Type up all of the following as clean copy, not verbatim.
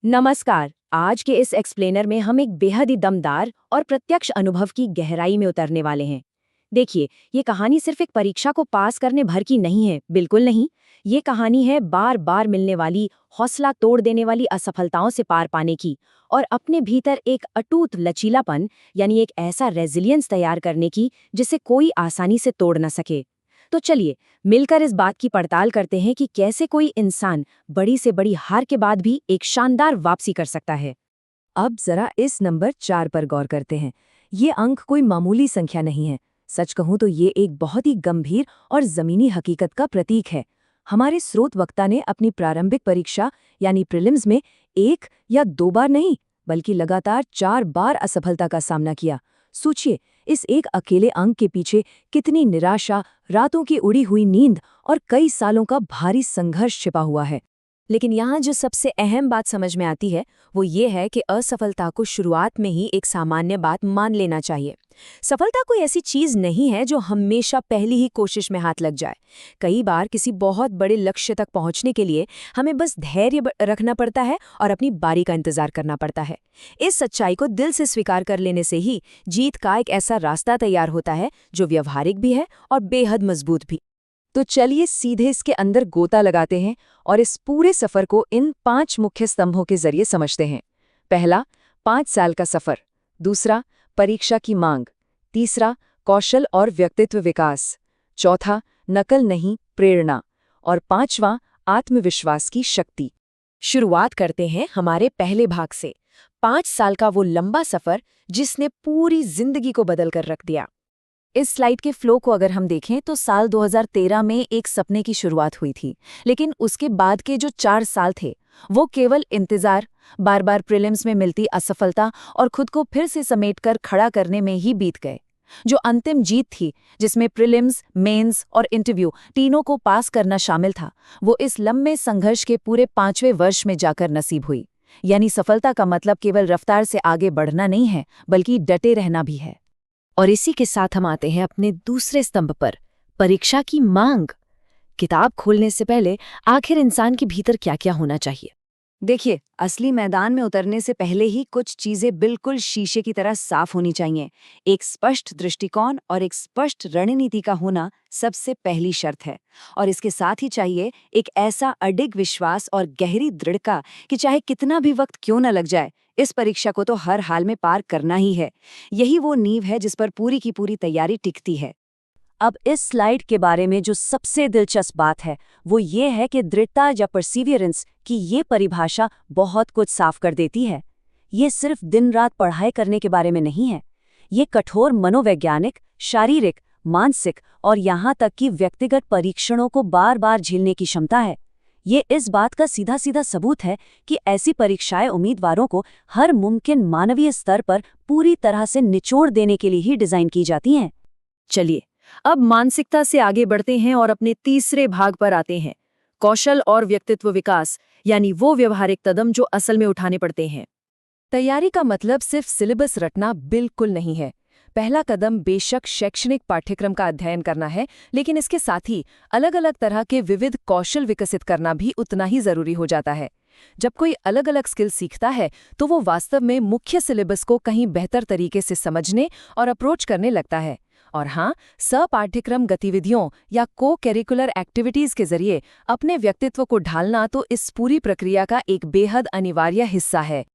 नमस्कार। आज के इस एक्सप्लेनर में हम एक बेहद ही दमदार और प्रत्यक्ष अनुभव की गहराई में उतरने वाले हैं। देखिए, ये कहानी सिर्फ एक परीक्षा को पास करने भर की नहीं है, बिल्कुल नहीं। ये कहानी है बार बार मिलने वाली, हौसला तोड़ देने वाली असफलताओं से पार पाने की और अपने भीतर एक अटूट लचीलापन यानी एक ऐसा रेजिलियंस तैयार करने की जिसे कोई आसानी से तोड़ न सके। तो चलिए मिलकर इस बात की पड़ताल करते हैं कि कैसे कोई इंसान बड़ी से बड़ी हार के बाद भी एक शानदार वापसी कर सकता है। अब जरा इस नंबर 4 पर गौर करते हैं। ये अंक कोई मामूली संख्या नहीं है। सच कहूं तो ये एक बहुत ही गंभीर और जमीनी हकीकत का प्रतीक है। हमारे स्रोत वक्ता ने अपनी प्रारंभिक परीक्षा यानी प्रीलिम्स में 1 या 2 बार नहीं बल्कि लगातार 4 बार असफलता का सामना किया। सोचिए, इस एक अकेले अंक के पीछे कितनी निराशा, रातों की उड़ी हुई नींद और कई सालों का भारी संघर्ष छिपा हुआ है। लेकिन यहाँ जो सबसे अहम बात समझ में आती है वो ये है कि असफलता को शुरुआत में ही एक सामान्य बात मान लेना चाहिए। सफलता कोई ऐसी चीज नहीं है जो हमेशा पहली ही कोशिश में हाथ लग जाए। कई बार किसी बहुत बड़े लक्ष्य तक पहुंचने के लिए हमें बस धैर्य रखना पड़ता है और अपनी बारी का इंतजार करना पड़ता है। इस सच्चाई को दिल से स्वीकार कर लेने से ही जीत का एक ऐसा रास्ता तैयार होता है जो व्यवहारिक भी है और बेहद मजबूत भी। तो चलिए सीधे इसके अंदर गोता लगाते हैं और इस पूरे सफर को इन 5 मुख्य स्तंभों के जरिए समझते हैं। पहला, 5 साल का सफर। दूसरा, परीक्षा की मांग। तीसरा, कौशल और व्यक्तित्व विकास। चौथा, नकल नहीं प्रेरणा। और पांचवां, आत्मविश्वास की शक्ति। शुरुआत करते हैं हमारे पहले भाग से। 5 साल का वो लंबा सफर जिसने पूरी जिंदगी को बदल कर रख दिया। इस स्लाइड के फ्लो को अगर हम देखें तो साल 2013 में एक सपने की शुरुआत हुई थी, लेकिन उसके बाद के जो 4 साल थे वो केवल इंतजार, बार बार प्रीलिम्स में मिलती असफलता और खुद को फिर से समेटकर खड़ा करने में ही बीत गए। जो अंतिम जीत थी, जिसमें प्रीलिम्स, मेंस और इंटरव्यू तीनों को पास करना शामिल था, वो इस लंबे संघर्ष के पूरे 5वें वर्ष में जाकर नसीब हुई। यानी सफलता का मतलब केवल रफ्तार से आगे बढ़ना नहीं है, बल्कि डटे रहना भी है। और इसी के साथ हम आते हैं अपने दूसरे स्तंभ पर, परीक्षा की मांग। किताब खोलने से पहले आखिर इंसान के भीतर क्या क्या होना चाहिए? देखिए, असली मैदान में उतरने से पहले ही कुछ चीजें बिल्कुल शीशे की तरह साफ होनी चाहिए। एक स्पष्ट दृष्टिकोण और एक स्पष्ट रणनीति का होना सबसे पहली शर्त है। और इसके साथ ही चाहिए एक ऐसा अडिग विश्वास और गहरी दृढ़ता कि चाहे कितना भी वक्त क्यों न लग जाए, इस परीक्षा को तो हर हाल में पार करना ही है। यही वो नींव है जिस पर पूरी की पूरी तैयारी टिकती है। अब इस स्लाइड के बारे में जो सबसे दिलचस्प बात है वो ये है कि दृढ़ता या परसिवियरेंस की ये परिभाषा बहुत कुछ साफ कर देती है। ये सिर्फ दिन रात पढ़ाई करने के बारे में नहीं है। ये कठोर मनोवैज्ञानिक, शारीरिक, मानसिक और यहाँ तक कि व्यक्तिगत परीक्षणों को बार बार झेलने की क्षमता है। ये इस बात का सीधा सीधा सबूत है कि ऐसी परीक्षाएं उम्मीदवारों को हर मुमकिन मानवीय स्तर पर पूरी तरह से निचोड़ देने के लिए ही डिजाइन की जाती हैं। चलिए अब मानसिकता से आगे बढ़ते हैं और अपने तीसरे भाग पर आते हैं, कौशल और व्यक्तित्व विकास, यानी वो व्यवहारिक कदम जो असल में उठाने पड़ते हैं। तैयारी का मतलब सिर्फ सिलेबस रटना बिल्कुल नहीं है। पहला कदम बेशक शैक्षणिक पाठ्यक्रम का अध्ययन करना है, लेकिन इसके साथ ही अलग अलग तरह के विविध कौशल विकसित करना भी उतना ही जरूरी हो जाता है। जब कोई अलग अलग स्किल सीखता है तो वो वास्तव में मुख्य सिलेबस को कहीं बेहतर तरीके से समझने और अप्रोच करने लगता है। और हाँ, सपाठ्यक्रम गतिविधियों या को करिकुलर एक्टिविटीज के जरिए अपने व्यक्तित्व को ढालना तो इस पूरी प्रक्रिया का एक बेहद अनिवार्य हिस्सा है।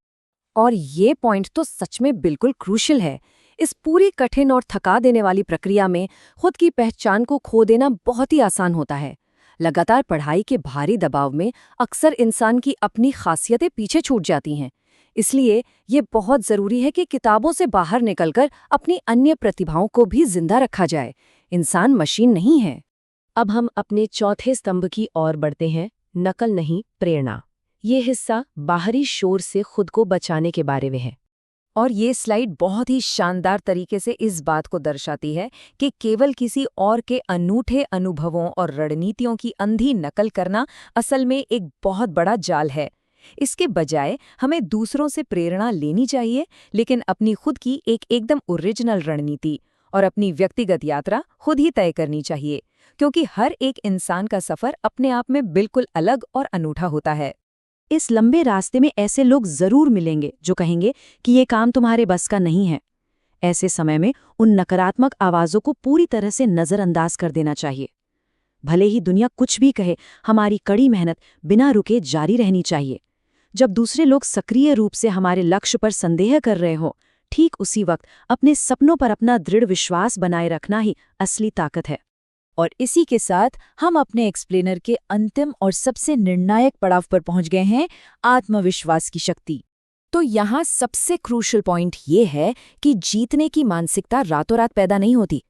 और ये पॉइंट तो सच में बिल्कुल क्रूशियल है। इस पूरी कठिन और थका देने वाली प्रक्रिया में खुद की पहचान को खो देना बहुत ही आसान होता है। लगातार पढ़ाई के भारी दबाव में अक्सर इंसान की अपनी खासियतें पीछे छूट जाती हैं। इसलिए ये बहुत जरूरी है कि किताबों से बाहर निकलकर अपनी अन्य प्रतिभाओं को भी जिंदा रखा जाए। इंसान मशीन नहीं है। अब हम अपने चौथे स्तंभ की ओर बढ़ते हैं, नकल नहीं प्रेरणा। ये हिस्सा बाहरी शोर से खुद को बचाने के बारे में है। और ये स्लाइड बहुत ही शानदार तरीके से इस बात को दर्शाती है कि केवल किसी और के अनूठे अनुभवों और रणनीतियों की अंधी नकल करना असल में एक बहुत बड़ा जाल है। इसके बजाय हमें दूसरों से प्रेरणा लेनी चाहिए, लेकिन अपनी खुद की एक एकदम ओरिजिनल रणनीति और अपनी व्यक्तिगत यात्रा खुद ही तय करनी चाहिए, क्योंकि हर एक इंसान का सफर अपने आप में बिल्कुल अलग और अनूठा होता है। इस लंबे रास्ते में ऐसे लोग जरूर मिलेंगे जो कहेंगे कि ये काम तुम्हारे बस का नहीं है। ऐसे समय में उन नकारात्मक आवाजों को पूरी तरह से नजरअंदाज कर देना चाहिए। भले ही दुनिया कुछ भी कहे, हमारी कड़ी मेहनत बिना रुके जारी रहनी चाहिए। जब दूसरे लोग सक्रिय रूप से हमारे लक्ष्य पर संदेह कर रहे हो, ठीक उसी वक्त अपने सपनों पर अपना दृढ़ विश्वास बनाए रखना ही असली ताकत है। और इसी के साथ हम अपने एक्सप्लेनर के अंतिम और सबसे निर्णायक पड़ाव पर पहुंच गए हैं, आत्मविश्वास की शक्ति। तो यहाँ सबसे क्रूशल पॉइंट ये है कि जीतने की मानसिकता रातों रात पैदा नहीं होती।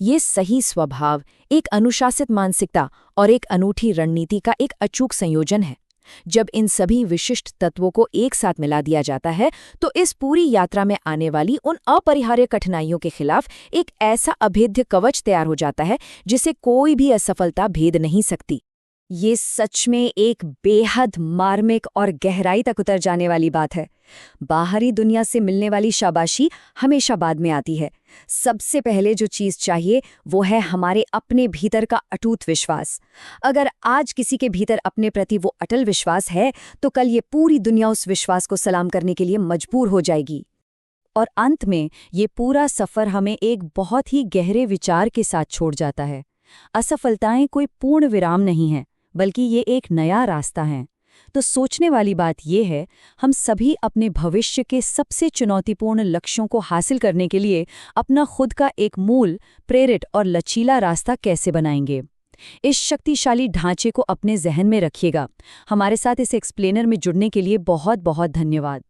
ये सही स्वभाव, एक अनुशासित मानसिकता और एक अनूठी रणनीति का एक अचूक संयोजन है। जब इन सभी विशिष्ट तत्वों को एक साथ मिला दिया जाता है तो इस पूरी यात्रा में आने वाली उन अपरिहार्य कठिनाइयों के खिलाफ एक ऐसा अभेद्य कवच तैयार हो जाता है जिसे कोई भी असफलता भेद नहीं सकती। ये सच में एक बेहद मार्मिक और गहराई तक उतर जाने वाली बात है। बाहरी दुनिया से मिलने वाली शाबाशी हमेशा बाद में आती है। सबसे पहले जो चीज़ चाहिए वो है हमारे अपने भीतर का अटूट विश्वास। अगर आज किसी के भीतर अपने प्रति वो अटल विश्वास है तो कल ये पूरी दुनिया उस विश्वास को सलाम करने के लिए मजबूर हो जाएगी। और अंत में ये पूरा सफ़र हमें एक बहुत ही गहरे विचार के साथ छोड़ जाता है। असफलताएं कोई पूर्ण विराम नहीं है, बल्कि ये एक नया रास्ता है। तो सोचने वाली बात यह है, हम सभी अपने भविष्य के सबसे चुनौतीपूर्ण लक्ष्यों को हासिल करने के लिए अपना खुद का एक मूल, प्रेरित और लचीला रास्ता कैसे बनाएंगे। इस शक्तिशाली ढांचे को अपने जहन में रखिएगा। हमारे साथ इस एक्सप्लेनर में जुड़ने के लिए बहुत बहुत धन्यवाद।